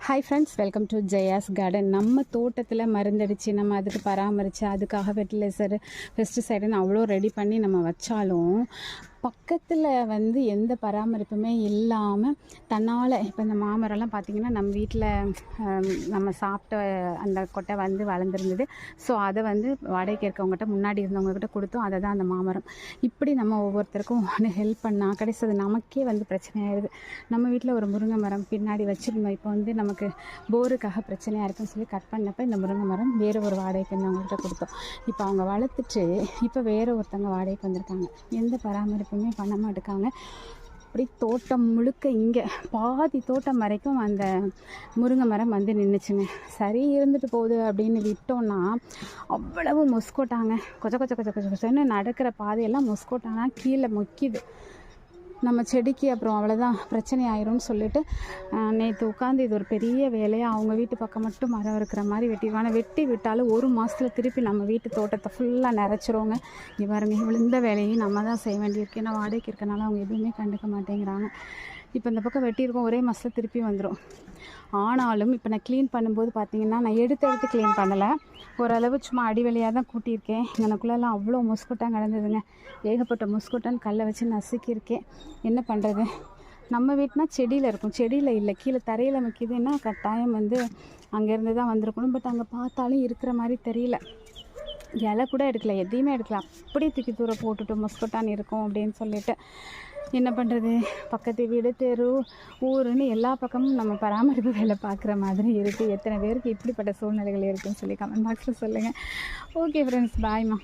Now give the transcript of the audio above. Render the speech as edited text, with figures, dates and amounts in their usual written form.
Hi friends, welcome to Jaya's garden. நம்ம தோட்டத்தில் மருந்தடித்து நம்ம அதுக்கு பராமரித்து அதுக்காக ஃபெர்டிலைசர் பெஸ்டிசைடுன்னு அவ்வளோ ரெடி பண்ணி நம்ம வச்சாலும் பக்கத்தில் எந்த பராமரிப்புமே இல்லாமல் தன்னால் இப்போ இந்த மாமரம்லாம் பார்த்திங்கன்னா நம்ம வீட்டில் நம்ம சாப்பிட்ட அந்த கொட்டை வளர்ந்துருந்தது. ஸோ அதை வாடகைக்கு இருக்கவங்ககிட்ட முன்னாடி இருந்தவங்கக்கிட்ட கொடுத்தோம். அதை தான் அந்த மாமரம். இப்படி நம்ம ஒவ்வொருத்தருக்கும் ஹெல்ப் பண்ணால் கடைசிது நமக்கே பிரச்சனையாயிருது. நம்ம வீட்டில் ஒரு முருங்கை மரம் பின்னாடி வச்சுருந்தோம். இப்போ நமக்கு போருக்காக பிரச்சனையாக இருக்குன்னு சொல்லி கட் பண்ணப்போ இந்த முருங்கை மரம் வேறு ஒரு வாடகைக்கு இருந்தவங்ககிட்ட கொடுத்தோம். இப்போ அவங்க வளர்த்துட்டு இப்போ வேறு ஒருத்தவங்க வாடகைக்கு வந்திருக்காங்க. எந்த பராமரிப்புமே பண்ண மாட்டேக்காங்க. அப்படி தோட்டம் முழுக்க இங்கே பாதி தோட்டம் வரைக்கும் அந்த முருங்கை மரம் நின்றுச்சுங்க. சரி இருந்துட்டு போகுது அப்படின்னு விட்டோன்னா அவ்வளவு மொஸ்கோட்டாங்க. கொச்சன்னு நடக்கிற பாதையெல்லாம் மொஸ்கோட்டானா கீழே மொக்கிது. நம்ம செடிக்கு அப்புறம் அவ்வளோதான் பிரச்சனை ஆயிரும்னு சொல்லிட்டு நேற்று உட்காந்து இது ஒரு பெரிய வேலையாக அவங்க வீட்டு பக்கம் மட்டும் மரம் இருக்கிற மாதிரி வெட்டிடுவாங்க. வெட்டி விட்டாலும் ஒரு மாதத்தில் திருப்பி நம்ம வீட்டு தோட்டத்தை ஃபுல்லாக நிறச்சிருவோங்க. இவருங்க இந்த வேலையும் நம்ம தான் செய்ய வேண்டியிருக்கு. ஏன்னா வாடகைக்கு இருக்கனால அவங்க எதுவுமே கண்டுக்க மாட்டேங்கிறாங்க. இப்போ இந்த பக்கம் வெட்டியிருக்கோம், ஒரே மாதத்தில் திருப்பி வந்துடும். ஆனாலும் இப்போ நான் க்ளீன் பண்ணும்போது பார்த்திங்கன்னா நான் எடுத்து க்ளீன் பண்ணலை. ஓரளவு சும்மா அடிவெளியாக தான் கூட்டியிருக்கேன். எனக்குள்ளெல்லாம் அவ்வளோ மொஸ்கொட்டான் கிடந்ததுங்க. ஏகப்பட்ட மொஸ்கொட்டான் கல்லை வச்சு நசுக்கியிருக்கேன். என்ன பண்ணுறது? நம்ம வீட்டுனா செடியில் இருக்கும், செடியில் இல்லை, கீழே தரையில் முக்கியதுன்னா கட்டாயம் அங்கேருந்து தான் வந்திருக்கணும். பட் அங்கே பார்த்தாலும் இருக்கிற மாதிரி தெரியல. இலை கூட எடுக்கல, எதையுமே எடுக்கல, அப்படியே தூக்கி தூரம் போட்டுட்டு மொஸ்கொட்டான் இருக்கும் அப்படின்னு சொல்லிட்டு என்ன பண்ணுறது? பக்கத்து வீடு, தெரு, ஊருன்னு எல்லா பக்கமும் நம்ம பராமரிப்பு வேலை பார்க்குற மாதிரி இருக்குது. எத்தனை பேருக்கு இப்படிப்பட்ட சூழ்நிலைகள் இருக்குதுன்னு சொல்லி கமெண்ட் பாக்ஸில் சொல்லுங்கள். Okay friends, பாய்மா.